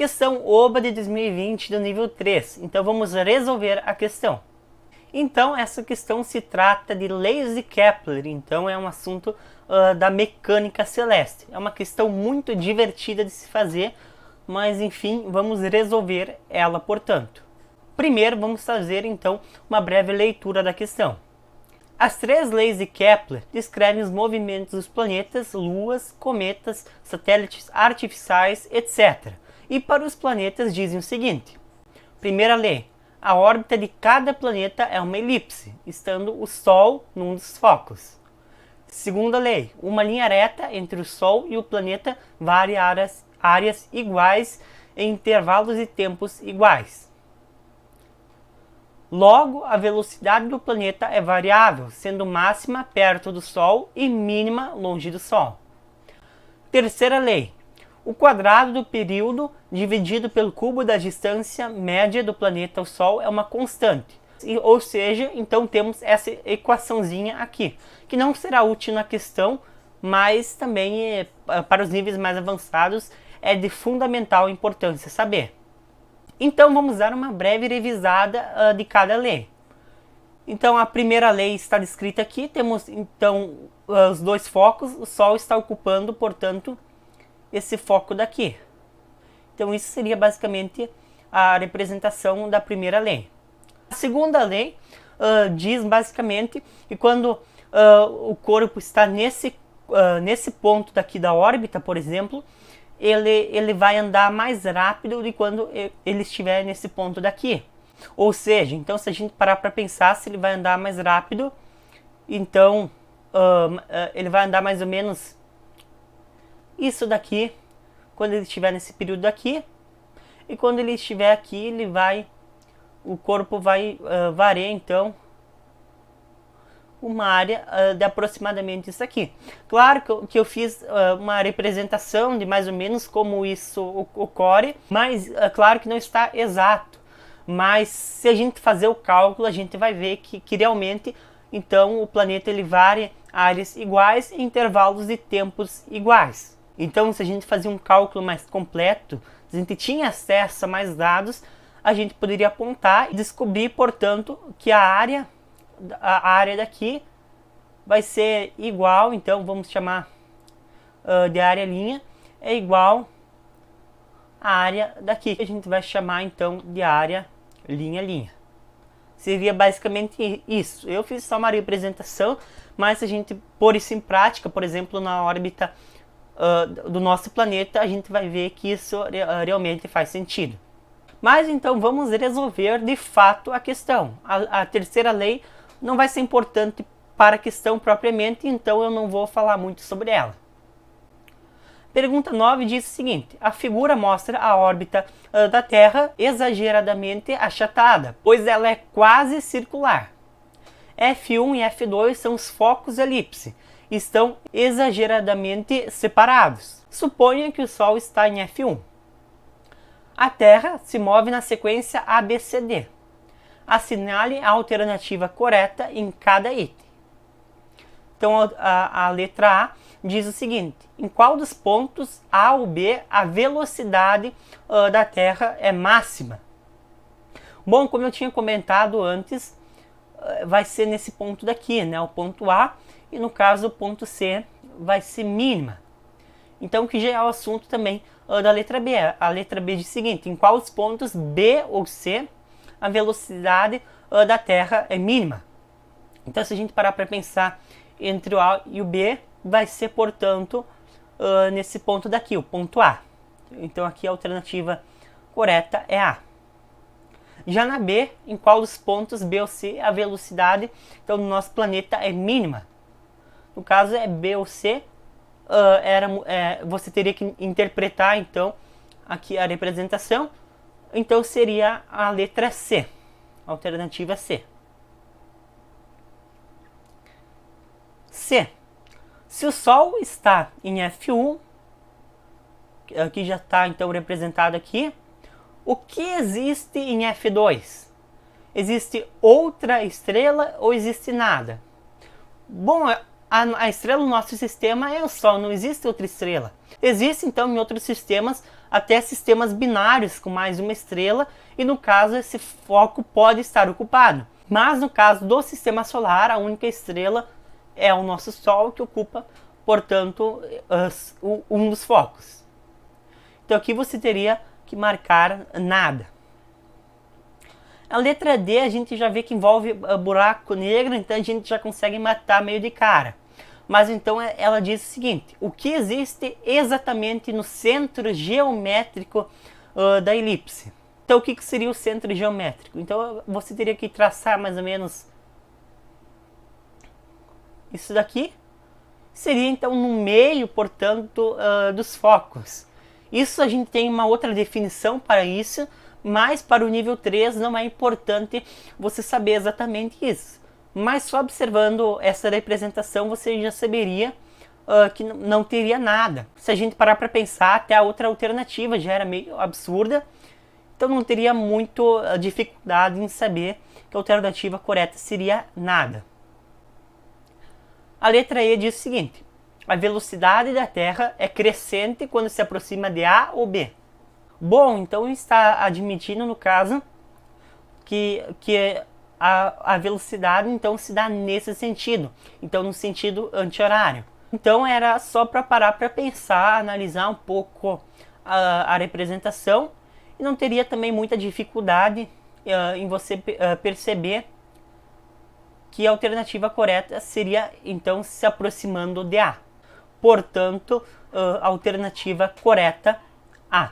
Questão OBA de 2020 do nível 3. Então vamos resolver a questão. Então essa questão se trata de leis de Kepler. Então é um assunto da mecânica celeste. É uma questão muito divertida de se fazer, mas enfim, vamos resolver ela, portanto. Primeiro vamos fazer então uma breve leitura da questão. As 3 leis de Kepler descrevem os movimentos dos planetas, luas, cometas, satélites artificiais, etc. E para os planetas dizem o seguinte. Primeira lei. A órbita de cada planeta é uma elipse, estando o Sol num dos focos. Segunda lei. Uma linha reta entre o Sol e o planeta varia áreas iguais em intervalos de tempos iguais. Logo, a velocidade do planeta é variável, sendo máxima perto do Sol e mínima longe do Sol. Terceira lei. O quadrado do período dividido pelo cubo da distância média do planeta ao Sol é uma constante. Ou seja, então temos essa equaçãozinha aqui, que não será útil na questão, mas também para os níveis mais avançados é de fundamental importância saber. Então vamos dar uma breve revisada de cada lei. Então a primeira lei está descrita aqui, temos então os 2 focos, o Sol está ocupando, portanto, esse foco daqui. Então isso seria basicamente a representação da primeira lei. A segunda lei diz basicamente que quando o corpo está nesse ponto daqui da órbita, por exemplo, ele vai andar mais rápido de quando ele estiver nesse ponto daqui. Ou seja, então se a gente parar para pensar se ele vai andar mais rápido, então ele vai andar mais ou menos isso daqui, quando ele estiver nesse período aqui, e quando ele estiver aqui, o corpo vai variar então uma área de aproximadamente isso aqui. Claro que eu fiz uma representação de mais ou menos como isso ocorre, mas claro que não está exato. Mas se a gente fazer o cálculo, a gente vai ver que realmente então o planeta ele varia áreas iguais em intervalos de tempos iguais. Então se a gente fazia um cálculo mais completo, se a gente tinha acesso a mais dados, a gente poderia apontar e descobrir, portanto, que a área daqui vai ser igual, então vamos chamar de área linha, é igual à área daqui, que a gente vai chamar então de área linha. Seria basicamente isso. Eu fiz só uma representação, mas se a gente pôr isso em prática, por exemplo, na órbita do nosso planeta, a gente vai ver que isso realmente faz sentido. Mas então vamos resolver de fato a questão. A terceira lei não vai ser importante para a questão propriamente, então eu não vou falar muito sobre ela. Pergunta 9 diz o seguinte: a figura mostra a órbita da Terra exageradamente achatada, pois ela é quase circular. F1 e F2 são os focos elipse, estão exageradamente separados. Suponha que o Sol está em F1. A Terra se move na sequência ABCD. Assinale a alternativa correta em cada item. Então a letra A diz o seguinte: em qual dos pontos A ou B a velocidade da Terra é máxima? Bom, como eu tinha comentado antes, vai ser nesse ponto daqui, né? O ponto A, e no caso o ponto C vai ser mínima. Então que já é o assunto também da letra B. A letra B diz o seguinte: em quais pontos B ou C a velocidade da Terra é mínima? Então se a gente parar para pensar entre o A e o B, vai ser, portanto, nesse ponto daqui, o ponto A. Então aqui a alternativa correta é A. Já na B, em qual dos pontos B ou C a velocidade então, do nosso planeta é mínima? No caso é B ou C, você teria que interpretar então aqui a representação, então seria a letra C, a alternativa C. C. Se o Sol está em F1, que já está então representado aqui, o que existe em F2? Existe outra estrela ou existe nada? Bom, a estrela do nosso sistema é o Sol, não existe outra estrela. Existe então em outros sistemas até sistemas binários com mais uma estrela, e no caso esse foco pode estar ocupado. Mas no caso do sistema solar, a única estrela é o nosso Sol, que ocupa, portanto, um dos focos. Então aqui você teria que marcar nada. A letra D a gente já vê que envolve buraco negro, então a gente já consegue matar meio de cara. Mas então ela diz o seguinte: o que existe exatamente no centro geométrico da elipse? Então o que seria o centro geométrico? Então você teria que traçar mais ou menos isso daqui. Seria então no meio, portanto, dos focos. Isso a gente tem uma outra definição para isso, mas para o nível 3 não é importante você saber exatamente isso. Mas só observando essa representação você já saberia que não teria nada. Se a gente parar para pensar, até a outra alternativa já era meio absurda, então não teria muito dificuldade em saber que a alternativa correta seria nada. A letra E diz o seguinte: a velocidade da Terra é crescente quando se aproxima de A ou B. Bom, então está admitindo no caso que a velocidade então se dá nesse sentido, então no sentido anti-horário. Então era só para parar para pensar, analisar um pouco a representação, e não teria também muita dificuldade em você perceber que a alternativa correta seria então se aproximando de A. Portanto, a alternativa correta A.